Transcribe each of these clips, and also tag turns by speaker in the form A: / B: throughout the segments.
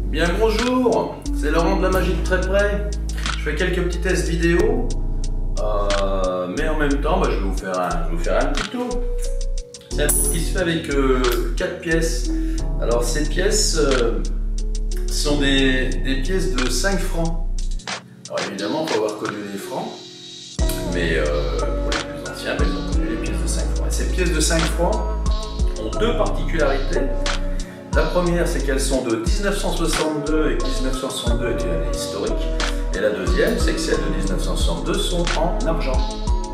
A: Bien bonjour, c'est Laurent de la magie de très près. Je fais quelques petits tests vidéo, mais en même temps je vais vous faire un petit tour. C'est un tour qui se fait avec 4 pièces. Alors ces pièces sont des pièces de 5 francs. Alors évidemment, il faut avoir connu les francs, mais pour les plus anciens, ils ont connu les pièces de 5 francs. Et ces pièces de 5 francs ont deux particularités. La première, c'est qu'elles sont de 1962 et que 1962 est une année historique. Et la deuxième, c'est que celles de 1962 sont en argent.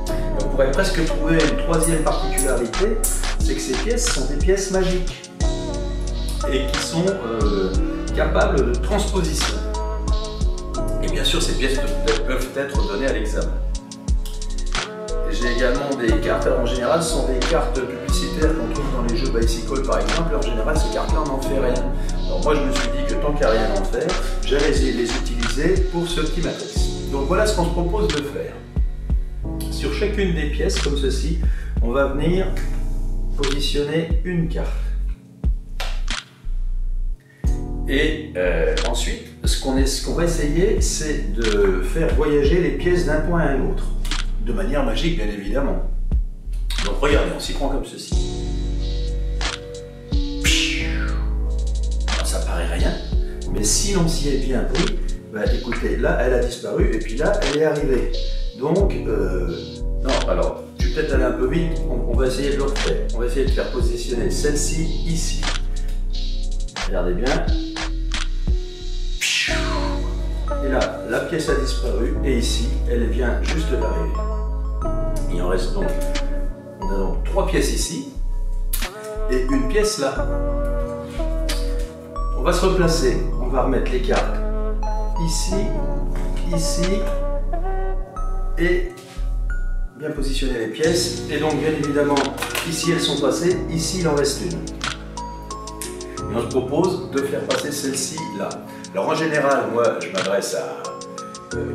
A: Et on pourrait presque trouver une troisième particularité, c'est que ces pièces sont des pièces magiques et qui sont capables de transposition. Et bien sûr, ces pièces peuvent être données à l'examen. J'ai également des cartes, alors en général ce sont des cartes publicitaires qu'on trouve dans les jeux Bicycle par exemple. En général ces cartes là on n'en fait rien. Alors moi je me suis dit que tant qu'il n'y a rien à en faire, j'allais les utiliser pour ce petit matrix. Donc voilà ce qu'on se propose de faire. Sur chacune des pièces comme ceci, on va venir positionner une carte. Et ensuite ce qu'on va essayer c'est de faire voyager les pièces d'un point à un autre. De manière magique, bien évidemment. Donc regardez, on s'y prend comme ceci. Alors, ça paraît rien, mais si l'on s'y est bien pris, écoutez, là elle a disparu et puis là elle est arrivée. Donc, non, alors, je vais peut-être aller un peu vite, on va essayer de le refaire. On va essayer de faire positionner celle-ci ici. Regardez bien. Et là, la pièce a disparu et ici, elle vient juste d'arriver. Il en reste donc, on a donc 3 pièces ici et une pièce là. On va se replacer, on va remettre les cartes ici, ici et bien positionner les pièces. Et donc bien évidemment, ici elles sont passées, ici il en reste une. Et on se propose de faire passer celle-ci là. Alors en général, moi je m'adresse à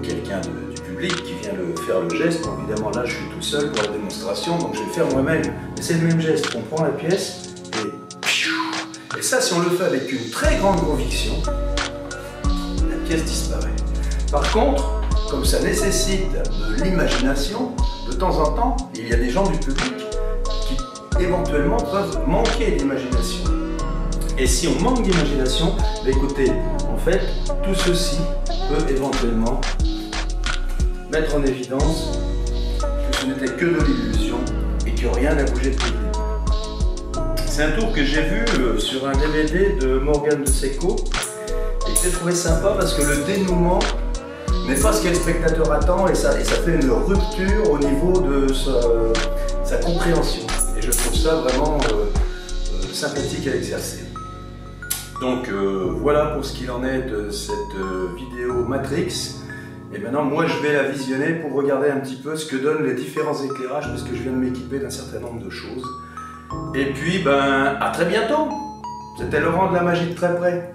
A: quelqu'un du public qui vient faire le geste. Bon, évidemment là je suis tout seul pour la démonstration, donc je vais le faire moi-même. Mais c'est le même geste, on prend la pièce et ça si on le fait avec une très grande conviction, la pièce disparaît. Par contre, comme ça nécessite de l'imagination, de temps en temps, il y a des gens du public qui éventuellement peuvent manquer d'imagination. Et si on manque d'imagination, écoutez, en fait, tout ceci peut éventuellement mettre en évidence que ce n'était que de l'illusion et que rien n'a bougé depuis le début. C'est un tour que j'ai vu sur un DVD de Morgane de Secco et que j'ai trouvé sympa parce que le dénouement n'est pas ce que le spectateur attend et ça fait une rupture au niveau de sa compréhension. Et je trouve ça vraiment sympathique à exercer. Donc voilà pour ce qu'il en est de cette vidéo Matrix. Et maintenant moi je vais la visionner pour regarder un petit peu ce que donnent les différents éclairages parce que je viens de m'équiper d'un certain nombre de choses. Et puis à très bientôt. C'était Laurent de la magie de très près.